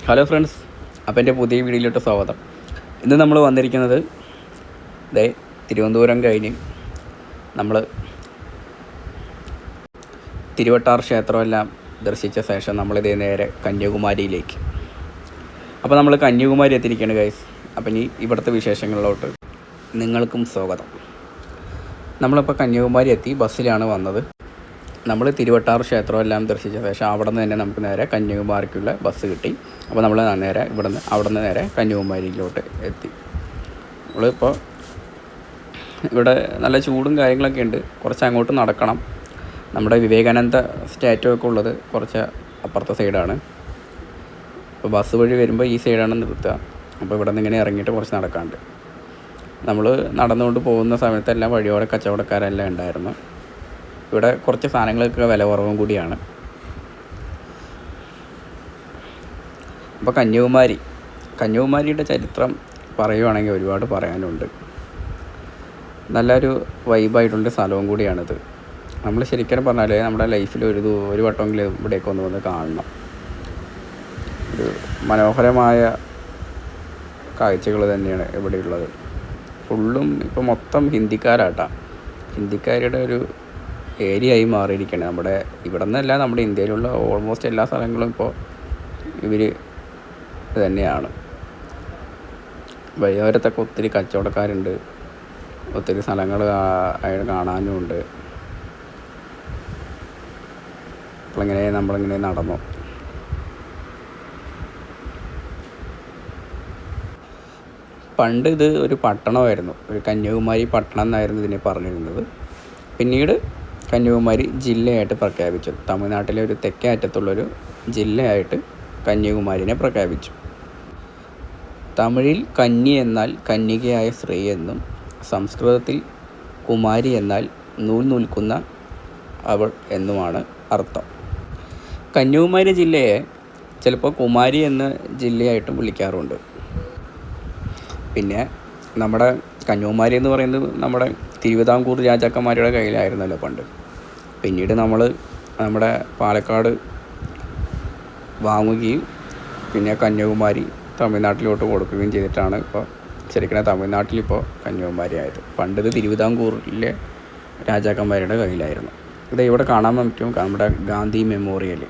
Hello friends, അപ്പോൾ എൻ്റെ പുതിയ വീഡിയോയിലോട്ട് സ്വാഗതം. ഇന്ന് നമ്മൾ വന്നിരിക്കുന്നത് തിരുവനന്തപുരം കഴിഞ്ഞ് നമ്മൾ തിരുവട്ടാർ ക്ഷേത്രമെല്ലാം ദർശിച്ച ശേഷം നമ്മളിതേ നേരെ കന്യാകുമാരിയിലേക്ക്. അപ്പോൾ നമ്മൾ കന്യാകുമാരി എത്തിയിരിക്കുകയാണ് ഗൈസ്. അപ്പം ഇനി ഇവിടുത്തെ വിശേഷങ്ങളിലോട്ട് നിങ്ങൾക്കും സ്വാഗതം. നമ്മളിപ്പോൾ കന്യാകുമാരി എത്തി, ബസ്സിലാണ് വന്നത്. നമ്മൾ തിരുവട്ടാർ ക്ഷേത്രമെല്ലാം ദർശിച്ച ശേഷം അവിടെ നിന്ന് തന്നെ നമുക്ക് നേരെ കന്യാകുമാരിക്കുള്ള ബസ് കിട്ടി. അപ്പോൾ നമ്മൾ നേരെ അവിടെ നിന്ന് നേരെ കന്യാകുമാരിയിലോട്ട് എത്തി. നമ്മളിപ്പോൾ ഇവിടെ നല്ല ചൂടും കാര്യങ്ങളൊക്കെ ഉണ്ട്. കുറച്ച് അങ്ങോട്ട് നടക്കണം. നമ്മുടെ വിവേകാനന്ദ സ്റ്റാറ്റു ഒക്കെ ഉള്ളത് കുറച്ച് അപ്പുറത്തെ സൈഡാണ്. അപ്പോൾ ബസ് വഴി വരുമ്പോൾ ഈ സൈഡാണ് നിർത്തുക. അപ്പോൾ ഇവിടെ നിന്ന് ഇങ്ങനെ ഇറങ്ങിയിട്ട് കുറച്ച് നടക്കാണ്ട് നമ്മൾ നടന്നുകൊണ്ട് പോകുന്ന സമയത്തെല്ലാം വഴിയോടെ കച്ചവടക്കാരെല്ലാം ഉണ്ടായിരുന്നു. ഇവിടെ കുറച്ച് സാധനങ്ങളൊക്കെ വില കുറവും കൂടിയാണ്. അപ്പോൾ കന്യാകുമാരിയുടെ ചരിത്രം പറയുവാണെങ്കിൽ ഒരുപാട് പറയാനുണ്ട്. നല്ലൊരു വൈബായിട്ടുള്ള സ്ഥലവും കൂടിയാണിത്. നമ്മൾ ശരിക്കും പറഞ്ഞാൽ നമ്മുടെ ലൈഫിൽ ഒരു വട്ടമെങ്കിലും ഇവിടേക്ക് വന്ന് കാണണം. ഒരു മനോഹരമായ കാഴ്ചകൾ തന്നെയാണ് ഇവിടെയുള്ളത്. ഫുള്ളും ഇപ്പോൾ മൊത്തം ഹിന്ദിക്കാരുടെ ഒരു ഏരിയ ആയി മാറിയിരിക്കുകയാണ്. നമ്മുടെ ഇവിടെ നിന്നല്ല, നമ്മുടെ ഇന്ത്യയിലുള്ള ഓൾമോസ്റ്റ് എല്ലാ സ്ഥലങ്ങളും ഇപ്പോൾ ഇവർ തന്നെയാണ്. വഴിയോരത്തൊക്കെ ഒത്തിരി കച്ചവടക്കാരുണ്ട്, ഒത്തിരി സ്ഥലങ്ങൾ കാണാനുമുണ്ട്. നമ്മളിങ്ങനെ നടന്നു. പണ്ട് ഇത് ഒരു പട്ടണമായിരുന്നു, ഒരു കന്യാകുമാരി പട്ടണം എന്നായിരുന്നു ഇതിനെ പറഞ്ഞിരുന്നത്. പിന്നീട് കന്യാകുമാരി ജില്ലയായിട്ട് പ്രഖ്യാപിച്ചു. തമിഴ്നാട്ടിലെ ഒരു തെക്കേ അറ്റത്തുള്ളൊരു ജില്ലയായിട്ട് കന്യാകുമാരിനെ പ്രഖ്യാപിച്ചു. തമിഴിൽ കന്നി എന്നാൽ കന്യകയായ സ്ത്രീ എന്നും, സംസ്കൃതത്തിൽ കുമാരി എന്നാൽ നൂൽ നൂൽക്കുന്ന അവൾ എന്നുമാണ് അർത്ഥം. കന്യാകുമാരി ജില്ലയെ ചിലപ്പോൾ കുമാരി എന്ന ജില്ലയായിട്ടും വിളിക്കാറുണ്ട്. പിന്നെ നമ്മുടെ കന്യാകുമാരി എന്ന് പറയുന്നത് നമ്മുടെ തിരുവിതാംകൂർ രാജാക്കന്മാരുടെ കയ്യിലായിരുന്നല്ലോ പണ്ട്. പിന്നീട് നമ്മുടെ പാലക്കാട് വാങ്ങുകയും പിന്നെ കന്യാകുമാരി തമിഴ്നാട്ടിലോട്ട് കൊടുക്കുകയും ചെയ്തിട്ടാണ് ഇപ്പോൾ ശരിക്കും തമിഴ്നാട്ടിലിപ്പോൾ കന്യാകുമാരി ആയത്. പണ്ടിത് തിരുവിതാംകൂറിലെ രാജാക്കന്മാരുടെ കയ്യിലായിരുന്നു. ഇത് ഇവിടെ കാണാൻ പറ്റും, നമ്മുടെ ഗാന്ധി മെമ്മോറിയൽ.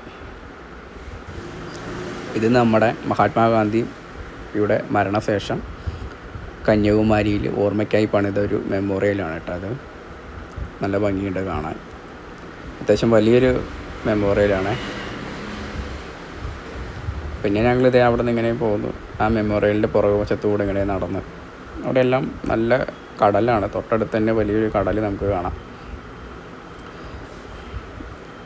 ഇത് നമ്മുടെ മഹാത്മാഗാന്ധിയുടെ മരണശേഷം കന്യാകുമാരിയിൽ ഓർമ്മയ്ക്കായി പണിത ഒരു മെമ്മോറിയലാണ് കേട്ടോ. അത് നല്ല ഭംഗിയുണ്ട് കാണാൻ. അത്യാവശ്യം വലിയൊരു മെമ്മോറിയലാണ്. പിന്നെ ഞങ്ങളിതേ അവിടെ നിന്ന് ഇങ്ങനെ പോകുന്നു. ആ മെമ്മോറിയലിൻ്റെ പുറകുവശത്തുകൂടെ ഇങ്ങനെ നടന്ന്, അവിടെയെല്ലാം നല്ല കടലാണ്. തൊട്ടടുത്ത് തന്നെ വലിയൊരു കടൽ നമുക്ക് കാണാം.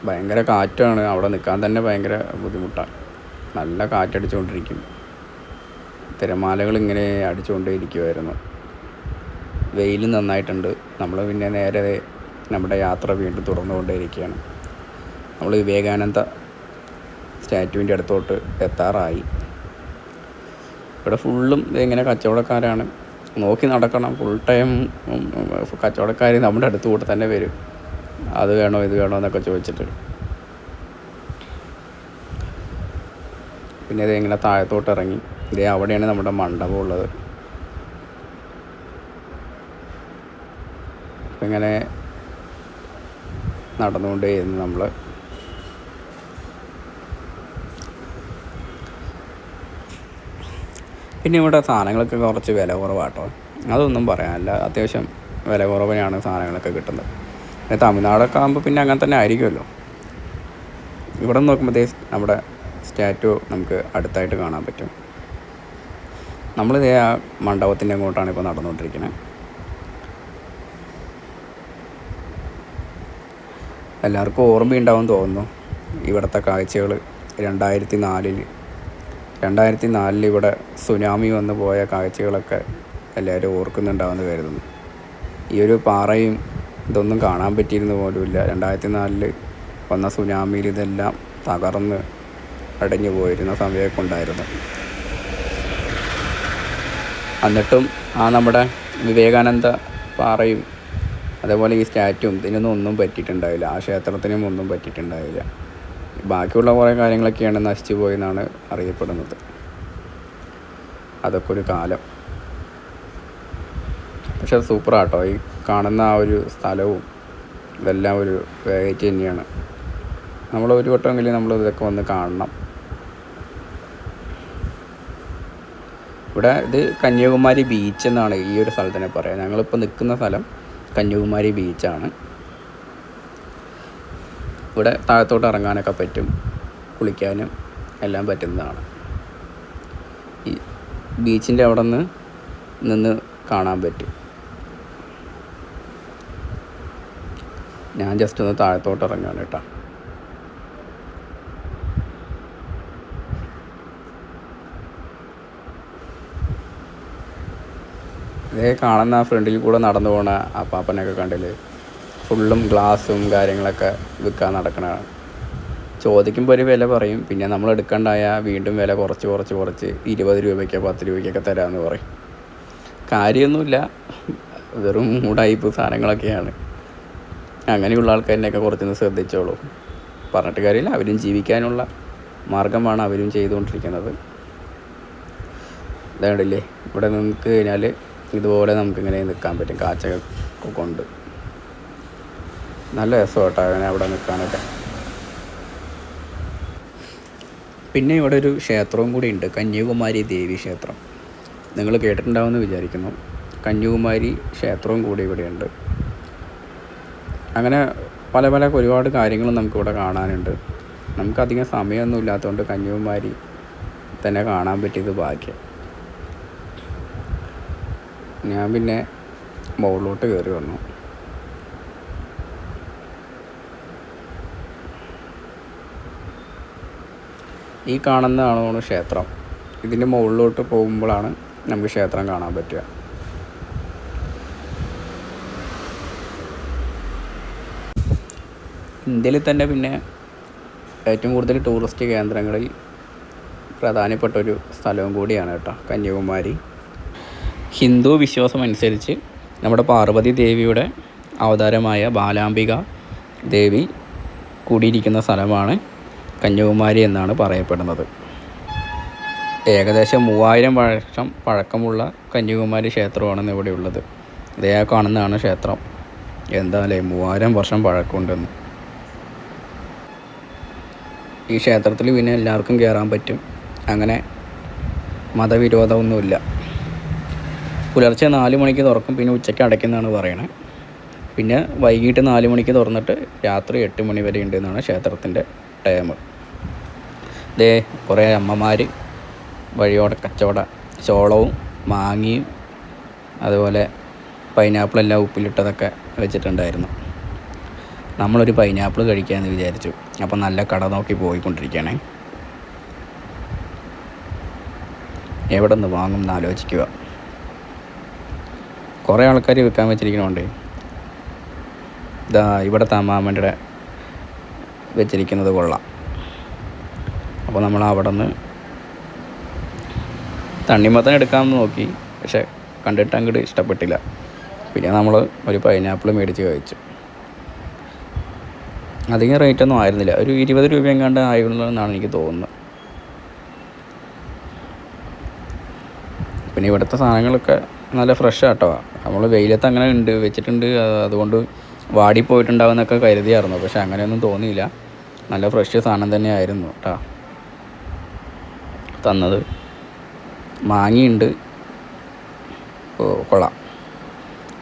ഭയങ്കര കാറ്റാണ്, അവിടെ നിൽക്കാൻ തന്നെ ഭയങ്കര ബുദ്ധിമുട്ടാണ്. നല്ല കാറ്റടിച്ചുകൊണ്ടിരിക്കും. തിരമാലകൾ ഇങ്ങനെ അടിച്ചുകൊണ്ടേ ഇരിക്കുമായിരുന്നു. വെയിൽ നന്നായിട്ടുണ്ട്. നമ്മൾ പിന്നെ നേരെ നമ്മുടെ യാത്ര വീണ്ടും തുടർന്നുകൊണ്ടേയിരിക്കുകയാണ്. നമ്മൾ വിവേകാനന്ദ സ്റ്റാറ്റുവിൻ്റെ അടുത്തോട്ട് എത്താറായി. ഇവിടെ ഫുള്ളും ഇങ്ങനെ കച്ചവടക്കാരാണ്. നോക്കി നടക്കണം. ഫുൾ ടൈം കച്ചവടക്കാർ നമ്മുടെ അടുത്തുകൂടെ തന്നെ വരും. അത് വേണോ ഇത് വേണോ എന്നൊക്കെ ചോദിച്ചിട്ട്. പിന്നെ ഇങ്ങനെ താഴത്തോട്ട് ഇറങ്ങി. അവിടെയാണ് നമ്മുടെ മണ്ഡപം ഉള്ളത്. അപ്പം ഇങ്ങനെ നടന്നുകൊണ്ടേയിരുന്നു നമ്മൾ. പിന്നെ ഇവിടെ സാധനങ്ങളൊക്കെ കുറച്ച് വില കുറവാട്ടോ. അതൊന്നും പറയാനില്ല, അത്യാവശ്യം വില കുറവിനാണ് സാധനങ്ങളൊക്കെ കിട്ടുന്നത്. പിന്നെ തമിഴ്നാടൊക്കെ ആകുമ്പോൾ പിന്നെ അങ്ങനെ തന്നെ ആയിരിക്കുമല്ലോ. ഇവിടെ നോക്കുമ്പോൾ നമ്മുടെ സ്റ്റാറ്റു നമുക്ക് അടുത്തായിട്ട് കാണാൻ പറ്റും. നമ്മളിതേ ആ മണ്ഡപത്തിൻ്റെ അങ്ങോട്ടാണ് ഇപ്പോൾ നടന്നുകൊണ്ടിരിക്കുന്നത്. എല്ലാവർക്കും ഓർമ്മയുണ്ടാവും തോന്നുന്നു ഇവിടുത്തെ കാഴ്ചകൾ. 2004 ഇവിടെ സുനാമി വന്നു പോയ കാഴ്ചകളൊക്കെ എല്ലാവരും ഓർക്കുന്നുണ്ടാവുമെന്ന് കരുതുന്നു. ഈ ഒരു പാറയും ഇതൊന്നും കാണാൻ പറ്റിയിരുന്നു പോലുമില്ല. 2004 വന്ന സുനാമിയിൽ ഇതെല്ലാം തകർന്ന് അടഞ്ഞു പോയിരുന്ന സമയമൊക്കെ ഉണ്ടായിരുന്നു. എന്നിട്ടും നമ്മുടെ വിവേകാനന്ദ പാറയും അതേപോലെ ഈ സ്റ്റാറ്റുവും ഇതിനൊന്നും ഒന്നും പറ്റിയിട്ടുണ്ടാവില്ല. ആ ക്ഷേത്രത്തിനും ഒന്നും പറ്റിയിട്ടുണ്ടാവില്ല. ബാക്കിയുള്ള കുറേ കാര്യങ്ങളൊക്കെയാണ് നശിച്ചു പോയെന്നാണ് അറിയപ്പെടുന്നത്. അതൊക്കെ ഒരു കാലം. പക്ഷെ സൂപ്പറാട്ടോ, ഈ കാണുന്ന ആ ഒരു സ്ഥലവും ഇതെല്ലാം ഒരു വെറൈറ്റി തന്നെയാണ്. നമ്മൾ ഒരു വട്ടമെങ്കിലും നമ്മൾ ഇതൊക്കെ വന്ന് കാണണം. ഇവിടെ ഇത് കന്യാകുമാരി ബീച്ച് എന്നാണ് ഈ ഒരു സ്ഥലത്തിനെ പറയുക. ഞങ്ങളിപ്പോൾ നിൽക്കുന്ന സ്ഥലം കന്യാകുമാരി ബീച്ചാണ്. ഇവിടെ താഴത്തോട്ട് ഇറങ്ങാനൊക്കെ പറ്റും, കുളിക്കാനും എല്ലാം പറ്റുന്നതാണ്. ഈ ബീച്ചിൻ്റെ അവിടെ നിന്ന് കാണാൻ പറ്റും. ഞാൻ ജസ്റ്റ് ഒന്ന് താഴത്തോട്ട് ഇറങ്ങാണ് കേട്ടോ. ഇതേ കാണുന്ന ഫ്രണ്ടിൽ കൂടെ നടന്നു പോണ അപ്പാപ്പനൊക്കെ കണ്ടില്ലേ, ഫുള്ളും ഗ്ലാസും കാര്യങ്ങളൊക്കെ വിൽക്കാൻ നടക്കണതാണ്. ചോദിക്കുമ്പോൾ ഒരു വില പറയും, പിന്നെ നമ്മൾ എടുക്കേണ്ടായ വീണ്ടും വില കുറച്ച് 20 രൂപയ്ക്കോ 10 രൂപയ്ക്കൊക്കെ തരാമെന്ന് പറയും. കാര്യമൊന്നുമില്ല, വെറും മൂടായിപ്പ് സാധനങ്ങളൊക്കെയാണ്. അങ്ങനെയുള്ള ആൾക്കാരിനെയൊക്കെ കുറച്ചൊന്ന് ശ്രദ്ധിച്ചോളൂ. പറഞ്ഞിട്ട് കാര്യമില്ല, അവരും ജീവിക്കാനുള്ള മാർഗമാണ് അവരും ചെയ്തുകൊണ്ടിരിക്കുന്നത്. ഇതാണ്ടില്ലേ, ഇവിടെ നമുക്ക് കഴിഞ്ഞാൽ ഇതുപോലെ നമുക്കിങ്ങനെ നിൽക്കാൻ പറ്റും, കാച്ചൊക്കെ കൊണ്ട്. നല്ല രസമാട്ടോ അങ്ങനെ അവിടെ നിൽക്കാനൊക്കെ. പിന്നെ ഇവിടെ ഒരു ക്ഷേത്രവും കൂടി ഉണ്ട്, കന്യാകുമാരി ദേവി ക്ഷേത്രം. നിങ്ങൾ കേട്ടിട്ടുണ്ടാവുമെന്ന് വിചാരിക്കുന്നു. കന്യാകുമാരി ക്ഷേത്രവും കൂടി ഇവിടെയുണ്ട്. അങ്ങനെ പല ഒരുപാട് കാര്യങ്ങളും നമുക്കിവിടെ കാണാനുണ്ട്. നമുക്കധികം സമയമൊന്നും ഇല്ലാത്തതുകൊണ്ട് കന്യാകുമാരി തന്നെ കാണാൻ പറ്റിയത് ഭാഗ്യം. ഞാൻ പിന്നെ മുകളിലോട്ട് കയറി വന്നു. ഈ കാണുന്നതാണ് ക്ഷേത്രം. ഇതിൻ്റെ മുകളിലോട്ട് പോകുമ്പോഴാണ് നമുക്ക് ക്ഷേത്രം കാണാൻ പറ്റുക. ഇന്ത്യയിൽ തന്നെ പിന്നെ ഏറ്റവും കൂടുതൽ ടൂറിസ്റ്റ് കേന്ദ്രങ്ങളിൽ പ്രധാനപ്പെട്ടൊരു സ്ഥലവും കൂടിയാണ് കേട്ടോ കന്യാകുമാരി. ഹിന്ദു വിശ്വാസം അനുസരിച്ച് നമ്മുടെ പാർവതി ദേവിയുടെ അവതാരമായ ബാലാംബിക ദേവി കൂടിയിരിക്കുന്ന സ്ഥലമാണ് കന്യാകുമാരി എന്നാണ് പറയപ്പെടുന്നത്. ഏകദേശം 3000 വർഷം പഴക്കമുള്ള കന്യാകുമാരി ക്ഷേത്രമാണ് ഇവിടെ ഉള്ളത്. ഇതേ കാണുന്നതാണ് ക്ഷേത്രം. എന്താല്ലേ 3000 വർഷം പഴക്കമുണ്ടെന്ന്. ഈ ക്ഷേത്രത്തിൽ പിന്നെ എല്ലാവർക്കും കയറാൻ പറ്റും, അങ്ങനെ മതവിരോധമൊന്നുമില്ല. പുലർച്ചെ 4 മണിക്ക് തുറക്കും, പിന്നെ ഉച്ചയ്ക്ക് അടയ്ക്കുന്നതാണ് പറയണത്. പിന്നെ വൈകിട്ട് 4 മണിക്ക് തുറന്നിട്ട് രാത്രി 8 മണി വരെ ഉണ്ട് എന്നാണ് ക്ഷേത്രത്തിൻ്റെ ടൈം. ഇതേ കുറേ അമ്മമാർ വഴിയോടെ കച്ചവട ചോളവും മാങ്ങയും അതുപോലെ പൈനാപ്പിളെല്ലാം ഉപ്പിലിട്ടതൊക്കെ വെച്ചിട്ടുണ്ടായിരുന്നു. നമ്മളൊരു പൈനാപ്പിൾ കഴിക്കാമെന്ന് വിചാരിച്ചു. അപ്പം നല്ല കട നോക്കി പോയിക്കൊണ്ടിരിക്കുകയാണേ. എവിടെ നിന്ന് വാങ്ങും എന്ന് ആലോചിക്കുക. കുറേ ആൾക്കാർ വിൽക്കാൻ വെച്ചിരിക്കണോണ്ട് ഇതാ ഇവിടുത്തെ അമ്മാമ്മൻ്റെ വെച്ചിരിക്കുന്നത് കൊള്ളാം. അപ്പോൾ നമ്മൾ അവിടെ നിന്ന് തണ്ണിമത്തൻ എടുക്കാമെന്ന് നോക്കി, പക്ഷെ കണ്ടിട്ട് അങ്ങോട്ട് ഇഷ്ടപ്പെട്ടില്ല. പിന്നെ നമ്മൾ ഒരു പൈനാപ്പിൾ മേടിച്ച് കഴിച്ചു. അധികം റേറ്റൊന്നും ആയിരുന്നില്ല, ഒരു 20 രൂപ എങ്ങാണ്ട് ആയുള്ളതെന്നാണ് എനിക്ക് തോന്നുന്നത്. പിന്നെ ഇവിടുത്തെ സാധനങ്ങളൊക്കെ നല്ല ഫ്രഷ് ആട്ടോ. നമ്മൾ വെയിലത്ത് അങ്ങനെ വെച്ചിട്ടുണ്ട്, അതുകൊണ്ട് വാടിപ്പോയിട്ടുണ്ടാവുമെന്നൊക്കെ കരുതിയായിരുന്നു. പക്ഷെ അങ്ങനെയൊന്നും തോന്നിയില്ല, നല്ല ഫ്രഷ് സാധനം തന്നെയായിരുന്നു കേട്ടോ തന്നത്. മാങ്ങയുണ്ട്, കൊള്ളാം.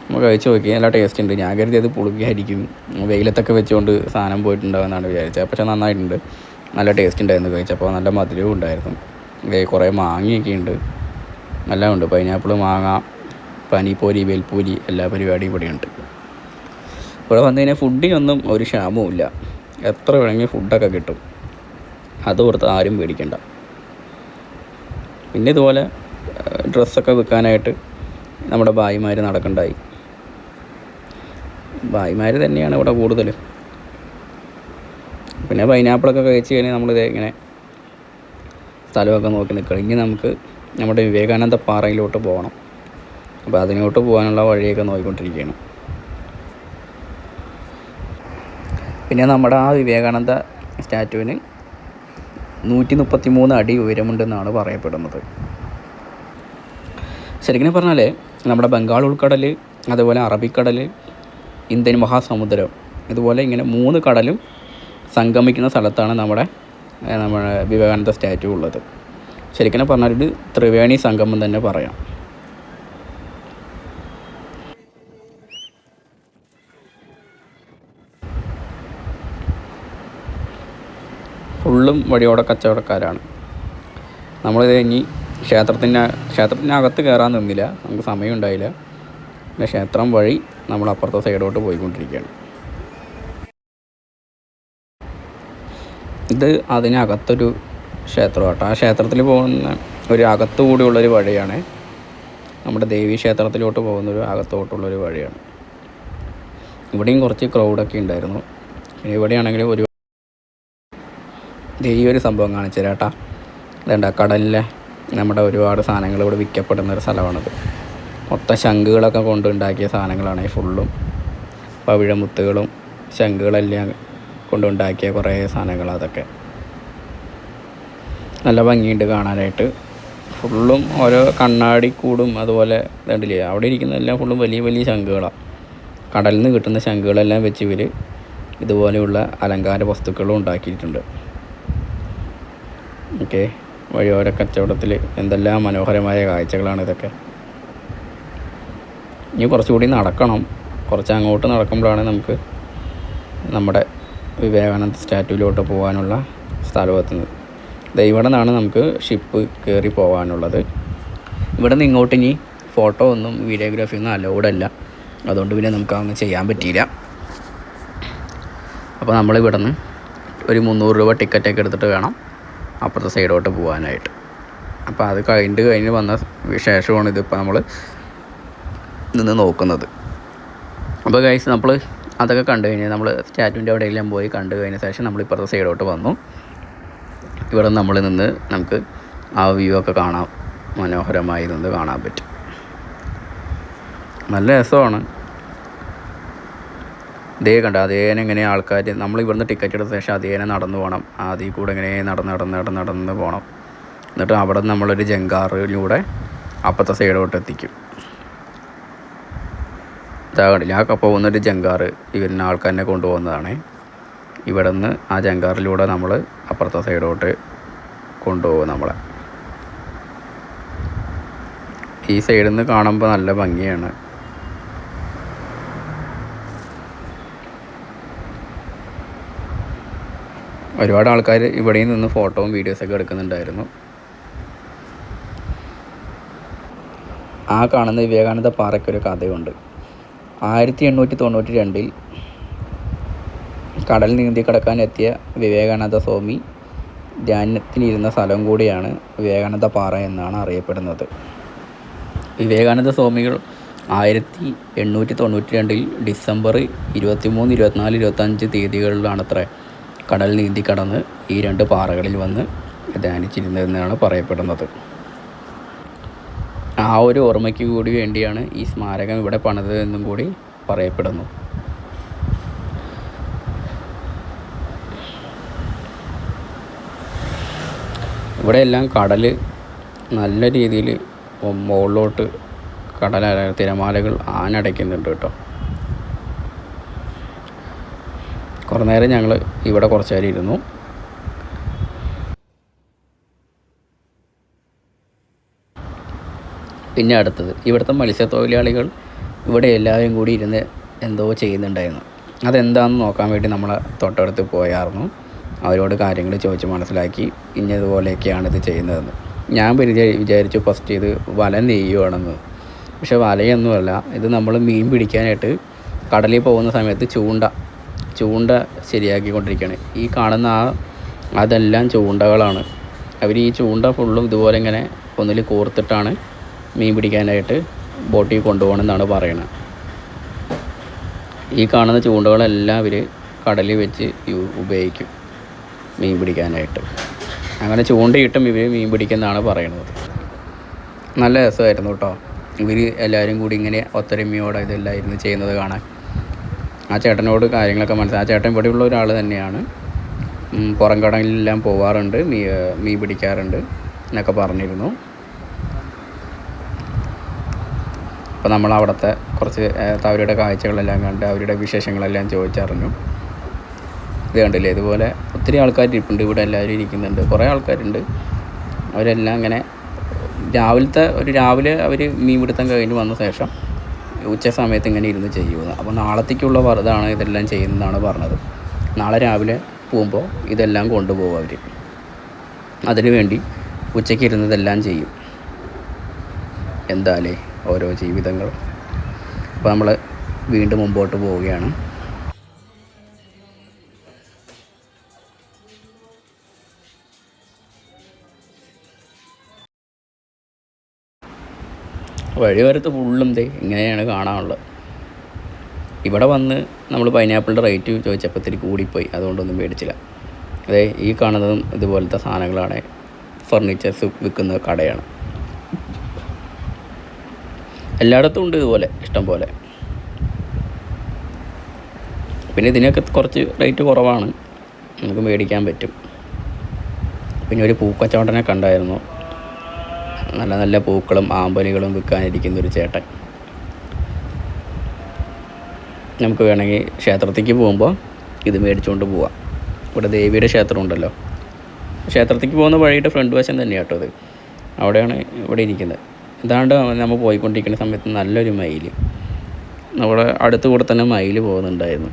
നമ്മൾ കഴിച്ച് നോക്കി, നല്ല ടേസ്റ്റ് ഉണ്ട്. ഞാൻ കരുതി അത് പുളിക്കായിരിക്കും, വെയിലത്തൊക്കെ വെച്ചുകൊണ്ട് സാധനം പോയിട്ടുണ്ടാവുമെന്നാണ് വിചാരിച്ചത്. പക്ഷേ നന്നായിട്ടുണ്ട്, നല്ല ടേസ്റ്റ് ഉണ്ടായിരുന്നു കഴിച്ചപ്പോൾ. നല്ല മധുരവും ഉണ്ടായിരുന്നു. കുറേ മാങ്ങയൊക്കെ ഉണ്ട്, എല്ലാം ഉണ്ട്. പൈനാപ്പിൾ, മാങ്ങ, പനിപ്പൂരി, വെൽപ്പൂരി എല്ലാ പരിപാടിയും ഇവിടെയുണ്ട്. ഇവിടെ വന്നു കഴിഞ്ഞാൽ ഫുഡിനൊന്നും ഒരു ക്ഷാമവും ഇല്ല. എത്ര വേണമെങ്കിൽ ഫുഡൊക്കെ കിട്ടും, അത് ഓർത്ത് ആരും പേടിക്കണ്ട. പിന്നെ ഇതുപോലെ ഡ്രസ്സൊക്കെ വിൽക്കാനായിട്ട് നമ്മുടെ ഭായിമാർ നടക്കണ്ടായി. ഭായിമാർ തന്നെയാണ് ഇവിടെ കൂടുതൽ. പിന്നെ പൈനാപ്പിളൊക്കെ കഴിച്ച് കഴിഞ്ഞാൽ നമ്മളിത് ഇങ്ങനെ സ്ഥലമൊക്കെ നോക്കി നിൽക്കണം. ഇനി നമുക്ക് നമ്മുടെ വിവേകാനന്ദ പാറയിലോട്ട് പോകണം. അപ്പോൾ അതിനോട്ട് പോകാനുള്ള വഴിയൊക്കെ നോക്കിക്കൊണ്ടിരിക്കുകയാണ്. പിന്നെ നമ്മുടെ ആ വിവേകാനന്ദ സ്റ്റാറ്റുവിന് 133 അടി ഉയരമുണ്ടെന്നാണ് പറയപ്പെടുന്നത്. ശരിക്കും പറഞ്ഞാൽ നമ്മുടെ ബംഗാൾ ഉൾക്കടൽ, അതുപോലെ അറബിക്കടൽ, ഇന്ത്യൻ മഹാസമുദ്രം, ഇതുപോലെ ഇങ്ങനെ 3 കടലും സംഗമിക്കുന്ന സ്ഥലത്താണ് നമ്മുടെ വിവേകാനന്ദ സ്റ്റാറ്റ്യൂ ഉള്ളത്. ശരിക്കും പറഞ്ഞാൽ ഇത് ത്രിവേണി സംഗമം തന്നെ പറയാം. ഫുള്ളും വഴിയോടെ കച്ചവടക്കാരാണ്. നമ്മളിത് ഇനി ക്ഷേത്രത്തിനകത്ത് കയറാൻ നിന്നില്ല, നമുക്ക് സമയം ഉണ്ടായില്ല. പിന്നെ ക്ഷേത്രം വഴി നമ്മൾ അപ്പുറത്തെ സൈഡോട്ട് പോയിക്കൊണ്ടിരിക്കുകയാണ്. ഇത് അതിനകത്തൊരു ക്ഷേത്രമാട്ടോ. ആ ക്ഷേത്രത്തിൽ പോകുന്ന ഒരു അകത്തു കൂടിയുള്ളൊരു വഴിയാണ്. നമ്മുടെ ദേവീ ക്ഷേത്രത്തിലോട്ട് പോകുന്നൊരു അകത്തോട്ടുള്ളൊരു വഴിയാണ്. ഇവിടെയും കുറച്ച് ക്രൗഡൊക്കെ ഉണ്ടായിരുന്നു. പിന്നെ ഇവിടെയാണെങ്കിൽ ഈ ഒരു സംഭവം കാണിച്ചു തരാം കേട്ടോ. ഇതുണ്ട, കടലിലെ നമ്മുടെ ഒരുപാട് സാധനങ്ങൾ ഇവിടെ വിൽക്കപ്പെടുന്നൊരു സ്ഥലമാണത്. മൊത്തം ശംഖുകളൊക്കെ കൊണ്ടുണ്ടാക്കിയ സാധനങ്ങളാണ് ഈ ഫുള്ളും. പവിഴമുത്തുകളും ശംഖുകളെല്ലാം കൊണ്ടുണ്ടാക്കിയ കുറേ സാധനങ്ങൾ. അതൊക്കെ നല്ല ഭംഗിയുണ്ട് കാണാനായിട്ട്. ഫുള്ളും ഓരോ കണ്ണാടിക്കൂടും, അതുപോലെ ഇതുണ്ടല്ലേ അവിടെ ഇരിക്കുന്നതെല്ലാം ഫുള്ളും വലിയ വലിയ ശംഖുകളാണ്. കടലിൽ നിന്ന് കിട്ടുന്ന ശംഖുകളെല്ലാം വെച്ച് ഇവർ ഇതുപോലെയുള്ള അലങ്കാര വസ്തുക്കളും ഉണ്ടാക്കിയിട്ടുണ്ട്. ഓക്കെ, വഴിയോര കച്ചവടത്തിൽ എന്തെല്ലാം മനോഹരമായ കാഴ്ചകളാണ് ഇതൊക്കെ. ഇനി കുറച്ചുകൂടി നടക്കണം. കുറച്ച് അങ്ങോട്ട് നടക്കുമ്പോഴാണ് നമുക്ക് നമ്മുടെ വിവേകാനന്ദ സ്റ്റാറ്റ്യൂവിലോട്ട് പോകാനുള്ള സ്ഥലമെത്തുന്നത്. ഇവിടെ നിന്നാണ് നമുക്ക് ഷിപ്പ് കയറി പോകാനുള്ളത്. ഇവിടെ നിന്ന് ഇങ്ങോട്ട് ഇനി ഫോട്ടോ ഒന്നും വീഡിയോഗ്രാഫി ഒന്നും അലൗഡല്ല. അതുകൊണ്ട് പിന്നെ നമുക്കതൊന്നും ചെയ്യാൻ പറ്റിയില്ല. അപ്പോൾ നമ്മൾ ഇവിടെ നിന്ന് ഒരു 300 രൂപ ടിക്കറ്റൊക്കെ എടുത്തിട്ട് വേണം അപ്പുറത്തെ സൈഡോട്ട് പോകാനായിട്ട്. അപ്പോൾ അത് കഴിഞ്ഞ് വന്ന ശേഷമാണ് ഇതിപ്പോൾ നമ്മൾ നിന്ന് നോക്കുന്നത്. അപ്പോൾ ഗൈസ്, നമ്മൾ അതൊക്കെ കണ്ടു കഴിഞ്ഞാൽ നമ്മൾ സ്റ്റാറ്റ്യൂവിൻ്റെ അവിടെയെല്ലാം പോയി കണ്ടു കഴിഞ്ഞ ശേഷം നമ്മൾ ഇപ്പുറത്തെ സൈഡോട്ട് വന്നു. ഇവിടെ നമ്മൾ നിന്ന് നമുക്ക് ആ വ്യൂ ഒക്കെ കാണാം. മനോഹരമായി നിന്ന് കാണാൻ പറ്റും. നല്ല രസമാണ്. അതേ കണ്ട അതേനെ ഇങ്ങനെ ആൾക്കാർ, നമ്മൾ ഇവിടുന്ന് ടിക്കറ്റ് എടുത്ത ശേഷം അതേനെ നടന്നു പോകണം. അതിൽ കൂടെ ഇങ്ങനെ നടന്ന് പോകണം. എന്നിട്ട് അവിടെ നമ്മളൊരു ജങ്കാറിലൂടെ അപ്പുറത്തെ സൈഡോട്ട് എത്തിക്കും. ഇതാ കണ്ടില്ല, ആ പോകുന്നൊരു ജങ്കാറ് ഇവരിന് ആൾക്കാരെ കൊണ്ടുപോകുന്നതാണ്. ഇവിടെ നിന്ന് ആ ജങ്കാറിലൂടെ നമ്മൾ അപ്പുറത്തെ സൈഡോട്ട് കൊണ്ടുപോകും നമ്മളെ. ഈ സൈഡിൽ നിന്ന് കാണുമ്പോൾ നല്ല ഭംഗിയാണ്. ഒരുപാട് ആൾക്കാർ ഇവിടെ നിന്ന് ഫോട്ടോയും വീഡിയോസൊക്കെ എടുക്കുന്നുണ്ടായിരുന്നു. ആ കാണുന്ന വിവേകാനന്ദ പാറയ്ക്കൊരു കഥയുണ്ട്. 1892 കടൽ നീന്തി കടക്കാനെത്തിയ വിവേകാനന്ദ സ്വാമി ധ്യാനത്തിനിരുന്ന സ്ഥലം കൂടിയാണ് വിവേകാനന്ദ പാറ എന്നാണ് അറിയപ്പെടുന്നത്. വിവേകാനന്ദ സ്വാമികൾ 1892 ഡിസംബർ 23, 24, 25 തീയതികളിലാണത്രേ കടൽ നീന്തി കടന്ന് ഈ 2 പാറകളിൽ വന്ന് ധ്യാനിച്ചിരുന്നതെന്നാണ് പറയപ്പെടുന്നത്. ആ ഒരു ഓർമ്മയ്ക്ക് കൂടി വേണ്ടിയാണ് ഈ സ്മാരകം ഇവിടെ പണിതതെന്നും കൂടി പറയപ്പെടുന്നു. ഇവിടെയെല്ലാം കടൽ നല്ല രീതിയിൽ മുകളിലോട്ട് തിരമാലകൾ ആഞ്ഞടയ്ക്കുന്നുണ്ട് കേട്ടോ. കുറേ നേരം ഞങ്ങൾ ഇവിടെ കുറച്ച് നേരം ഇരുന്നു. പിന്നെ അടുത്തത് ഇവിടുത്തെ മത്സ്യത്തൊഴിലാളികൾ ഇവിടെ എല്ലാവരും കൂടി ഇരുന്ന് എന്തോ ചെയ്യുന്നുണ്ടായിരുന്നു. അതെന്താണെന്ന് നോക്കാൻ വേണ്ടി നമ്മൾ തൊട്ടടുത്ത് പോയായിരുന്നു. അവരോട് കാര്യങ്ങൾ ചോദിച്ച് മനസ്സിലാക്കി ഇന്നതുപോലെയൊക്കെയാണ് ഇത് ചെയ്യുന്നതെന്ന്. ഞാൻ വിചാരിച്ചു ഫസ്റ്റ് ഇത് വല നെയ്യുവാണെന്ന്. പക്ഷെ വലയൊന്നുമല്ല, ഇത് നമ്മൾ മീൻ പിടിക്കാനായിട്ട് കടലിൽ പോകുന്ന സമയത്ത് ചൂണ്ട ശരിയാക്കിക്കൊണ്ടിരിക്കുകയാണ്. ഈ കാണുന്ന അതെല്ലാം ചൂണ്ടകളാണ്. അവർ ഈ ചൂണ്ട ഫുള്ളും ഇതുപോലെ ഇങ്ങനെ ഒന്നിൽ കോർത്തിട്ടാണ് മീൻ പിടിക്കാനായിട്ട് ബോട്ടിൽ കൊണ്ടുപോകണമെന്നാണ് പറയുന്നത്. ഈ കാണുന്ന ചൂണ്ടകളെല്ലാം അവർ കടലിൽ വെച്ച് ഉപയോഗിക്കും മീൻ പിടിക്കാനായിട്ട്. അങ്ങനെ ചൂണ്ടയിട്ടും ഇവർ മീൻ പിടിക്കുന്നതാണ് പറയുന്നത്. നല്ല രസമായിരുന്നു കേട്ടോ. ഇവർ എല്ലാവരും കൂടി ഇങ്ങനെ ഒത്തൊരുമയോടെ ഇതെല്ലാം ഇരുന്ന് ചെയ്യുന്നത് കാണാൻ. ആ ചേട്ടനോട് കാര്യങ്ങളൊക്കെ മനസ്സിലായി. ആ ചേട്ടൻ ഇവിടെയുള്ള ഒരാൾ തന്നെയാണ്. പുറം കടലിലെല്ലാം പോവാറുണ്ട്, മീൻ പിടിക്കാറുണ്ട് എന്നൊക്കെ പറഞ്ഞിരുന്നു. അപ്പോൾ നമ്മൾ അവിടുത്തെ കുറച്ച് അവരുടെ കാഴ്ചകളെല്ലാം കണ്ട് അവരുടെ വിശേഷങ്ങളെല്ലാം ചോദിച്ചറിഞ്ഞു. ഇത് കണ്ടില്ലേ, ഇതുപോലെ ഒത്തിരി ആൾക്കാർ ഇരിപ്പുണ്ട് ഇവിടെ, എല്ലാവരും ഇരിക്കുന്നുണ്ട്, കുറേ ആൾക്കാരുണ്ട്. അവരെല്ലാം അങ്ങനെ രാവിലെ അവർ മീൻപിടുത്തം കഴിഞ്ഞ് വന്ന ശേഷം ഉച്ച സമയത്ത് ഇങ്ങനെ ഇരുന്ന് ചെയ്യുന്നത്. അപ്പോൾ നാളത്തേക്കുള്ള ഇതാണ് ഇതെല്ലാം ചെയ്യുന്നതാണ് പറഞ്ഞത്. നാളെ രാവിലെ പോകുമ്പോൾ ഇതെല്ലാം കൊണ്ടുപോകും അവർ. അതിനു വേണ്ടി ഉച്ചയ്ക്ക് ഇരുന്നതെല്ലാം ചെയ്യും. എന്താലേ ഓരോ ജീവിതങ്ങൾ. അപ്പോൾ നമ്മൾ വീണ്ടും മുമ്പോട്ട് പോവുകയാണ്. വഴിയോരത്ത് ഫുള്ളും ഇങ്ങനെയാണ് കാണാനുള്ളത്. ഇവിടെ വന്ന് നമ്മൾ പൈനാപ്പിളിൻ്റെ റേറ്റ് ചോദിച്ചപ്പോൾ ഇത്തിരി കൂടിപ്പോയി, അതുകൊണ്ടൊന്നും മേടിച്ചില്ല. അതെ, ഈ കാണുന്നതും ഇതുപോലത്തെ സാധനങ്ങളാണ്. ഫർണിച്ചേഴ്സ് വിൽക്കുന്ന കടയാണ്. എല്ലായിടത്തും ഉണ്ട് ഇതുപോലെ ഇഷ്ടം പോലെ. പിന്നെ ഇതിനൊക്കെ കുറച്ച് റേറ്റ് കുറവാണ്, നമുക്ക് മേടിക്കാൻ പറ്റും. പിന്നെ ഒരു പൂക്കച്ചവടനെ കണ്ടായിരുന്നു, നല്ല നല്ല പൂക്കളും ആമ്പലുകളും വിൽക്കാനിരിക്കുന്നൊരു ചേട്ടൻ. നമുക്ക് വേണമെങ്കിൽ ക്ഷേത്രത്തിലേക്ക് പോകുമ്പോൾ ഇത് മേടിച്ചുകൊണ്ട് പോവാം. ഇവിടെ ദേവിയുടെ ക്ഷേത്രം ഉണ്ടല്ലോ, ക്ഷേത്രത്തിലേക്ക് പോകുന്ന വഴിയുടെ ഫ്രണ്ട് വശം തന്നെയാണ് കേട്ടോ ഇത്. അവിടെയാണ് ഇവിടെ ഇരിക്കുന്നത്. ഇതാണ്ട് നമ്മൾ പോയിക്കൊണ്ടിരിക്കുന്ന സമയത്ത് നല്ലൊരു മയിൽ, നമ്മുടെ അടുത്ത് കൂടെ തന്നെ മയിൽ പോകുന്നുണ്ടായിരുന്നു.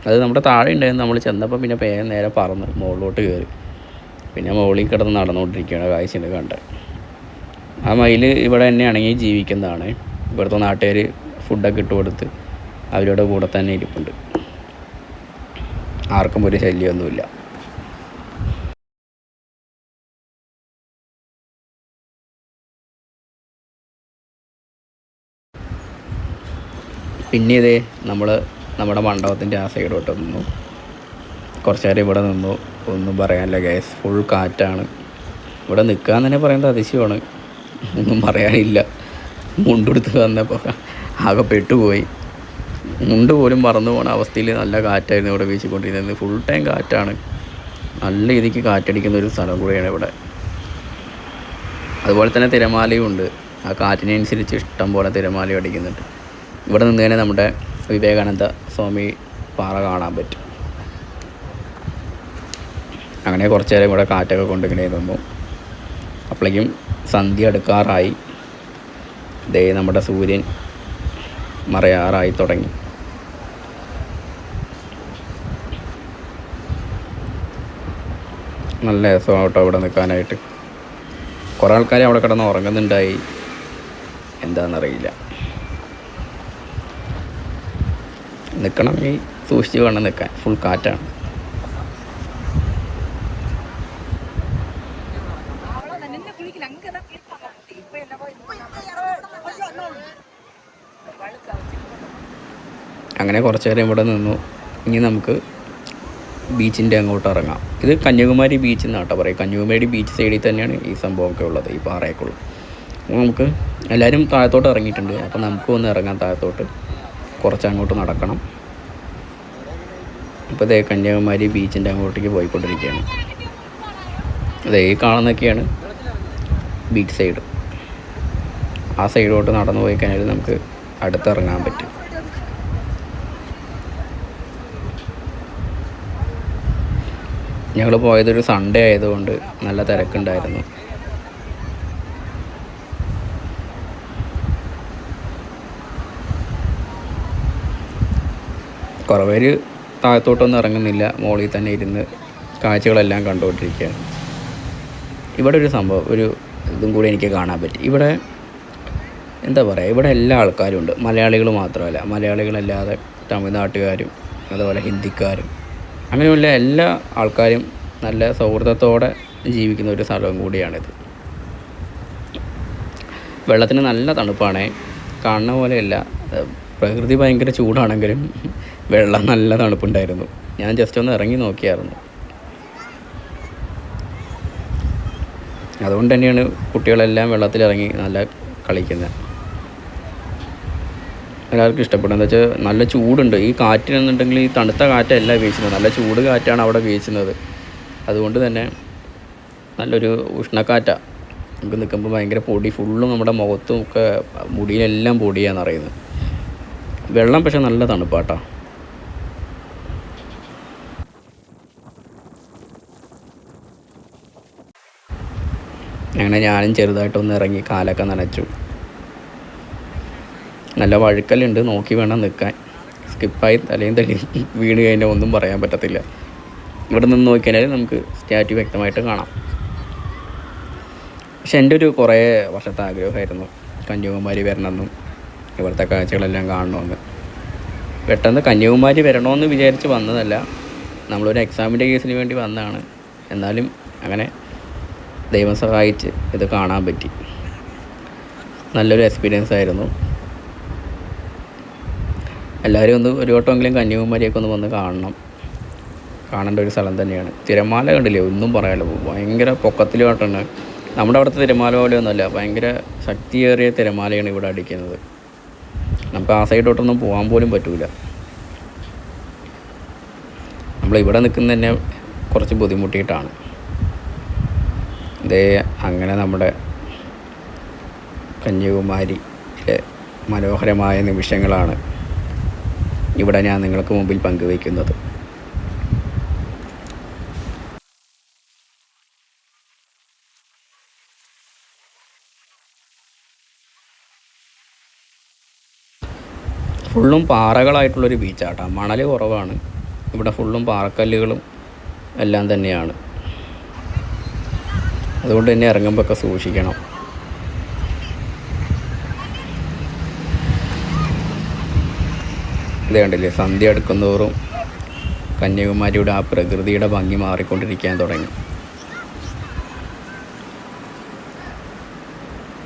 അത് നമ്മുടെ താഴെ ഉണ്ടായിരുന്നു. നമ്മൾ ചെന്നപ്പോൾ പിന്നെ നേരെ പറന്ന് മുകളിലോട്ട് കയറി. പിന്നെ മുകളിൽ കിടന്ന് നടന്നുകൊണ്ടിരിക്കുകയാണ്, കാഴ്ച കണ്ട്. ആ മയിൽ ഇവിടെ തന്നെയാണെങ്കിൽ ജീവിക്കുന്നതാണ്. ഇവിടുത്തെ നാട്ടുകാർ ഫുഡൊക്കെ ഇട്ട് കൊടുത്ത് അവരുടെ കൂടെ തന്നെ ഇരിപ്പുണ്ട്. ആർക്കും ഒരു ശല്യമൊന്നുമില്ല. പിന്നെ ഇതേ നമ്മുടെ മണ്ഡപത്തിൻ്റെ ആ സൈഡോട്ട് നിന്നു. കുറച്ച് നേരം ഇവിടെ നിന്നു. ഒന്നും പറയാനില്ല ഗൈസ്, ഫുൾ കാറ്റാണ്. ഇവിടെ നിൽക്കാൻ തന്നെ പറയുന്നത് അതിശയമാണ്, ഒന്നും പറയാനില്ല. മുണ്ടെടുത്ത് വന്നപ്പോൾ ആകെ പെട്ടുപോയി. മുണ്ട് പോലും മറന്നു പോകുന്ന അവസ്ഥയിൽ നല്ല കാറ്റായിരുന്നു ഇവിടെ വീശിക്കൊണ്ടിരുന്നത്. ഫുൾ ടൈം കാറ്റാണ്, നല്ല രീതിക്ക് കാറ്റടിക്കുന്ന ഒരു സ്ഥലം കൂടിയാണ് ഇവിടെ. അതുപോലെ തന്നെ തിരമാലയും ഉണ്ട്. ആ കാറ്റിനനുസരിച്ച് ഇഷ്ടം പോലെ തിരമാലയും അടിക്കുന്നുണ്ട്. ഇവിടെ നിന്ന് തന്നെ നമ്മുടെ വിവേകാനന്ദ സ്വാമി പാറ കാണാൻ പറ്റും. അങ്ങനെ കുറച്ച് നേരം ഇവിടെ കാറ്റൊക്കെ കൊണ്ടിങ്ങനെ നിന്നു. അപ്പോഴേക്കും സന്ധ്യ അടുക്കാറായി. നമ്മുടെ സൂര്യൻ മറയാറായി തുടങ്ങി. നല്ല രസമാണ് കേട്ടോ ഇവിടെ നിൽക്കാനായിട്ട്. കുറേ ആൾക്കാർ അവിടെ കിടന്ന് ഉറങ്ങുന്നുണ്ടായി, എന്താണെന്നറിയില്ല. നിൽക്കണമെങ്കിൽ സൂക്ഷിച്ച് വേണം നിൽക്കാൻ, ഫുൾ കാറ്റാണ്. അങ്ങനെ കുറച്ച് നേരം ഇവിടെ നിന്നു. ഇനി നമുക്ക് ബീച്ചിൻ്റെ അങ്ങോട്ട് ഇറങ്ങാം. ഇത് കന്യാകുമാരി ബീച്ച് എന്നാട്ടോ പറയും. കന്യാകുമാരി ബീച്ച് സൈഡിൽ തന്നെയാണ് ഈ സംഭവമൊക്കെ ഉള്ളത്, ഈ പാറയൊക്കെയുള്ളൂ. അപ്പോൾ നമുക്ക് എല്ലാവരും താഴത്തോട്ട് ഇറങ്ങിയിട്ടുണ്ട്. അപ്പോൾ നമുക്ക് ഒന്ന് ഇറങ്ങാം താഴത്തോട്ട്. കുറച്ച് അങ്ങോട്ട് നടക്കണം. ഇപ്പോൾ ഇതേ കന്യാകുമാരി ബീച്ചിൻ്റെ അങ്ങോട്ടേക്ക് പോയിക്കൊണ്ടിരിക്കുകയാണ്. അതേ ഈ കാണുന്നൊക്കെയാണ് ബീച്ച് സൈഡ്. ആ സൈഡോട്ട് നടന്നു പോയി കഴിഞ്ഞാൽ നമുക്ക് അടുത്തിറങ്ങാൻ പറ്റും. ഞങ്ങൾ പോയതൊരു സൺഡേ ആയതുകൊണ്ട് നല്ല തിരക്കുണ്ടായിരുന്നു. കുറേ പേര് താഴത്തോട്ടൊന്നും ഇറങ്ങുന്നില്ല, മുകളിൽ തന്നെ ഇരുന്ന് കാഴ്ചകളെല്ലാം കണ്ടുകൊണ്ടിരിക്കുകയാണ്. ഇവിടെ ഒരു സംഭവം, ഒരു ഇതും കൂടി എനിക്ക് കാണാൻ പറ്റി. ഇവിടെ എന്താ പറയുക, ഇവിടെ എല്ലാ ആൾക്കാരും ഉണ്ട്. മലയാളികൾ മാത്രമല്ല, മലയാളികളല്ലാതെ തമിഴ്നാട്ടുകാരും അതുപോലെ ഹിന്ദിക്കാരും, അങ്ങനെയുള്ള എല്ലാ ആൾക്കാരും നല്ല സൗഹൃദത്തോടെ ജീവിക്കുന്ന ഒരു സ്ഥലവും കൂടിയാണിത്. വെള്ളത്തിന് നല്ല തണുപ്പാണ്, കാണുന്ന പോലെയല്ല. പ്രകൃതി ഭയങ്കര ചൂടാണെങ്കിലും വെള്ളം നല്ല തണുപ്പുണ്ടായിരുന്നു. ഞാൻ ജസ്റ്റ് ഒന്ന് ഇറങ്ങി നോക്കിയായിരുന്നു. അതുകൊണ്ട് തന്നെയാണ് കുട്ടികളെല്ലാം വെള്ളത്തിലിറങ്ങി നല്ല കളിക്കുന്നത്. എല്ലാവർക്കും ഇഷ്ടപ്പെടും. എന്താ വെച്ചാൽ നല്ല ചൂടുണ്ട്. ഈ കാറ്റിനെന്നുണ്ടെങ്കിൽ ഈ തണുത്ത കാറ്റല്ല വീശുന്നത്, നല്ല ചൂട് കാറ്റാണ് അവിടെ വീശുന്നത്. അതുകൊണ്ട് തന്നെ നല്ലൊരു ഉഷ്ണക്കാറ്റാണ്. നമുക്ക് നിൽക്കുമ്പോൾ ഭയങ്കര പൊടി ഫുള്ളും നമ്മുടെ മുഖത്തും ഒക്കെ മുടിയിലെല്ലാം പൊടിയാണെന്ന് അറിയുന്നത്. വെള്ളം പക്ഷെ നല്ല തണുപ്പാട്ടോ. അങ്ങനെ ഞാനും ചെറുതായിട്ടൊന്ന് ഇറങ്ങി കാലൊക്കെ നനച്ചു. നല്ല വഴുക്കലുണ്ട്, നോക്കി വേണം നിൽക്കാൻ. സ്കിപ്പായി തലയും തല്ലി വീണ് കഴിഞ്ഞാൽ ഒന്നും പറയാൻ പറ്റത്തില്ല. ഇവിടെ നിന്ന് നോക്കിയാൽ നമുക്ക് സ്റ്റാറ്റ്യൂ വ്യക്തമായിട്ട് കാണാം. പക്ഷെ എൻ്റെ ഒരു കുറേ വർഷത്തെ ആഗ്രഹമായിരുന്നു കന്യാകുമാരി വരണമെന്നും ഇവിടുത്തെ കാഴ്ചകളെല്ലാം കാണണമെന്ന്. പെട്ടെന്ന് കന്യാകുമാരി വരണമെന്ന് വിചാരിച്ച് വന്നതല്ല, നമ്മളൊരു എക്സാമിൻ്റെ കേസിന് വേണ്ടി വന്നതാണ്. എന്നാലും അങ്ങനെ ദൈവം സഹായിച്ച് ഇത് കാണാൻ പറ്റി. നല്ലൊരു എക്സ്പീരിയൻസ് ആയിരുന്നു. എല്ലാവരും ഒന്ന് ഒരു വട്ടമെങ്കിലും കന്യാകുമാരിയൊക്കെ ഒന്ന് വന്ന് കാണേണ്ട ഒരു സ്ഥലം തന്നെയാണ്. തിരമാല കണ്ടില്ലേ, ഒന്നും പറയാമല്ലോ, ഭയങ്കര പൊക്കത്തിലോട്ടാണ്. നമ്മുടെ അവിടുത്തെ തിരമാല പോലെയൊന്നുമല്ല, ഭയങ്കര ശക്തിയേറിയ തിരമാലയാണ് ഇവിടെ അടിക്കുന്നത്. നമുക്ക് ആ സൈഡോട്ടൊന്നും പോകാൻ പോലും പറ്റില്ല. നമ്മളിവിടെ നിൽക്കുന്നത് തന്നെ കുറച്ച് ബുദ്ധിമുട്ടിയിട്ടാണ്. ഇതേ അങ്ങനെ നമ്മുടെ കന്യാകുമാരിയിലെ മനോഹരമായ നിമിഷങ്ങളാണ് ഇവിടെ ഞാൻ നിങ്ങൾക്ക് മുമ്പിൽ പങ്കുവയ്ക്കുന്നത്. ഫുള്ളും പാറകളായിട്ടുള്ളൊരു ബീച്ചാട്ടോ. മണൽ കുറവാണ് ഇവിടെ, ഫുള്ളും പാറക്കല്ലുകളും എല്ലാം തന്നെയാണ്. അതുകൊണ്ട് തന്നെ ഇറങ്ങുമ്പോഴൊക്കെ സൂക്ഷിക്കണം. ഇത് കണ്ടില്ലേ, സന്ധ്യ അടുക്കുന്നതോറും കന്യാകുമാരിയുടെ ആ പ്രകൃതിയുടെ ഭംഗി മാറിക്കൊണ്ടിരിക്കാൻ തുടങ്ങി.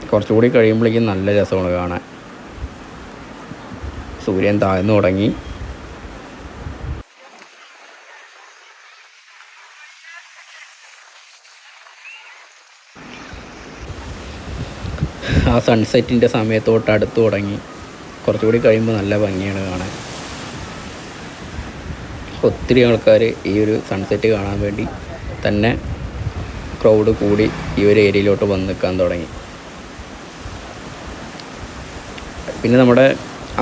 കുറച്ചുകൂടി കഴിയുമ്പോഴേക്കും നല്ല രസമാണ് കാണാൻ. സൂര്യൻ താഴ്ന്നു തുടങ്ങി. ആ സൺസെറ്റിൻ്റെ സമയത്തോട്ട് അടുത്ത് തുടങ്ങി. കുറച്ചുകൂടി കഴിയുമ്പോൾ നല്ല ഭംഗിയാണ് കാണാൻ. ഒത്തിരി ആൾക്കാർ ഈ ഒരു സൺസെറ്റ് കാണാൻ വേണ്ടി തന്നെ ക്രൗഡ് കൂടി ഈ ഒരു ഏരിയയിലോട്ട് വന്ന് നിൽക്കാൻ തുടങ്ങി. പിന്നെ നമ്മുടെ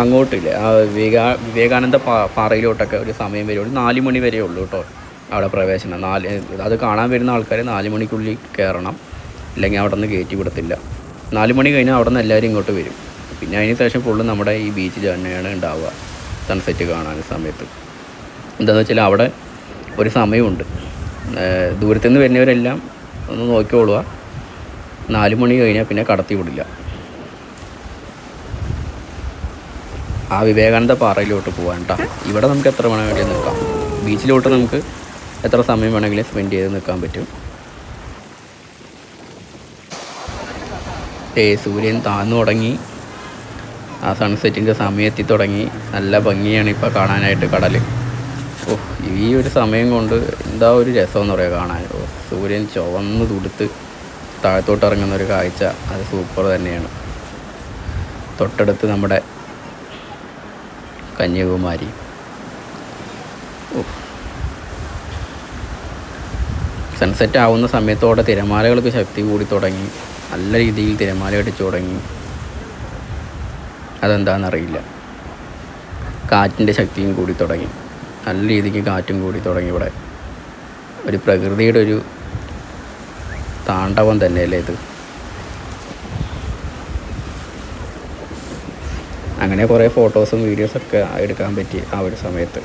അങ്ങോട്ടില്ല, ആ വിവേകാനന്ദ പാറയിലോട്ടൊക്കെ ഒരു സമയം വരും. ഒരു 4 മണി വരെ ഉള്ളൂ കേട്ടോ അവിടെ പ്രവേശനം. അത് കാണാൻ വരുന്ന ആൾക്കാർ 4 മണിക്കുള്ളിൽ കയറണം, ഇല്ലെങ്കിൽ അവിടെ നിന്ന് കയറ്റി വിടത്തില്ല. 4 മണി കഴിഞ്ഞാൽ അവിടെ നിന്ന് എല്ലാവരും ഇങ്ങോട്ട് വരും. പിന്നെ അതിന് ശേഷം ഫുള്ള് നമ്മുടെ ഈ ബീച്ച് തന്നെയാണ് ഉണ്ടാവുക സൺസെറ്റ് കാണാൻ സമയത്ത്. എന്താണെന്ന് വെച്ചാൽ അവിടെ ഒരു സമയമുണ്ട്. ദൂരത്തുനിന്ന് വരുന്നവരെല്ലാം ഒന്ന് നോക്കിക്കോളുക, 4 മണി കഴിഞ്ഞാൽ പിന്നെ കടത്തി വിടില്ല. ആ വിവേകാനന്ദ പാറയിലോട്ട് പോകാൻ കേട്ടോ. ഇവിടെ നമുക്ക് എത്ര വേണമെങ്കിലും നിൽക്കാം. ബീച്ചിലോട്ട് നമുക്ക് എത്ര സമയം വേണമെങ്കിലും സ്പെൻഡ് ചെയ്ത് നിൽക്കാൻ പറ്റും. സൂര്യൻ താഴ്ന്നു തുടങ്ങി, ആ സൺസെറ്റിൻ്റെ സമയത്തി തുടങ്ങി. നല്ല ഭംഗിയാണ് ഇപ്പോൾ കാണാനായിട്ട് കടൽ. ഈ ഒരു സമയം കൊണ്ട് എന്താ ഒരു രസമെന്ന് പറയുക കാണാൻ. സൂര്യൻ ചുവന്ന് തുടുത്ത് താഴത്തോട്ട് ഇറങ്ങുന്നൊരു കാഴ്ച, അത് സൂപ്പർ തന്നെയാണ്. തൊട്ടടുത്ത് നമ്മുടെ കന്യാകുമാരി. സൺസെറ്റ് ആവുന്ന സമയത്തോടെ തിരമാലകൾക്ക് ശക്തി കൂടി തുടങ്ങി. നല്ല രീതിയിൽ തിരമാല അടിച്ചു തുടങ്ങി. അതെന്താണെന്നറിയില്ല. കാറ്റിൻ്റെ ശക്തിയും കൂടി തുടങ്ങി. നല്ല രീതിക്ക് കാറ്റും കൂടി തുടങ്ങി. ഇവിടെ ഒരു പ്രകൃതിയുടെ ഒരു താണ്ഡവം തന്നെയല്ലേ ഇത്. അങ്ങനെ കുറേ ഫോട്ടോസും വീഡിയോസൊക്കെ എടുക്കാൻ പറ്റി ആ ഒരു സമയത്ത്.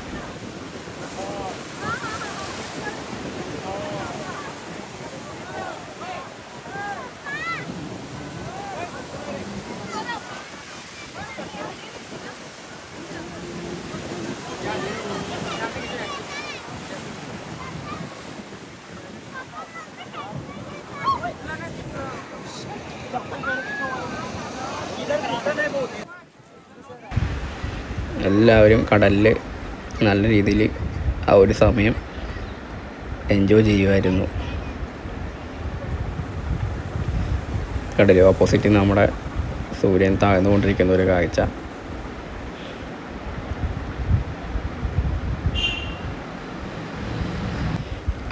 എല്ലാവരും കടലിൽ നല്ല രീതിയിൽ ആ ഒരു സമയം എൻജോയ് ചെയ്യുമായിരുന്നു. കടൽ ഓപ്പോസിറ്റ് നമ്മുടെ സൂര്യൻ താഴ്ന്നുകൊണ്ടിരിക്കുന്ന ഒരു കാഴ്ച.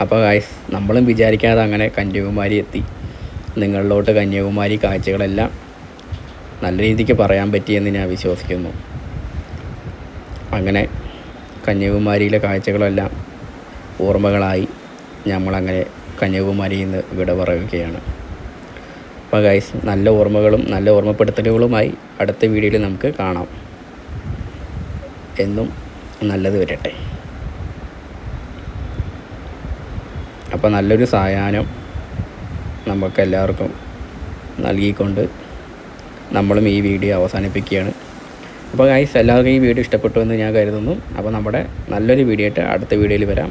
അപ്പോൾ ഗായ്സ്, നമ്മളും വിചാരിക്കാതെ അങ്ങനെ കന്യാകുമാരി എത്തി. നിങ്ങളിലോട്ട് കന്യാകുമാരി കാഴ്ചകളെല്ലാം നല്ല രീതിക്ക് പറയാൻ പറ്റിയെന്ന് ഞാൻ വിശ്വസിക്കുന്നു. അങ്ങനെ കന്യാകുമാരിയിലെ കാഴ്ചകളെല്ലാം ഓർമ്മകളായി നമ്മളങ്ങനെ കന്യാകുമാരിയിൽ നിന്ന് വിട പറയുകയാണ്. അപ്പോൾ ഗൈസ്, നല്ല ഓർമ്മകളും നല്ല ഓർമ്മപ്പെടുത്തലുകളുമായി അടുത്ത വീഡിയോയിൽ നമുക്ക് കാണാം. എന്നും നല്ലത് വരട്ടെ. അപ്പോൾ നല്ലൊരു സായാഹ്നം നമുക്കെല്ലാവർക്കും നൽകിക്കൊണ്ട് നമ്മളും ഈ വീഡിയോ അവസാനിപ്പിക്കുകയാണ്. അപ്പോൾ ഗൈസ്, എല്ലാവർക്കും ഈ വീഡിയോ ഇഷ്ടപ്പെട്ടു എന്ന് ഞാൻ കരുതുന്നു. അപ്പോൾ നമ്മുടെ നല്ലൊരു വീഡിയോ ആയിട്ട് അടുത്ത വീഡിയോയിൽ വരാം.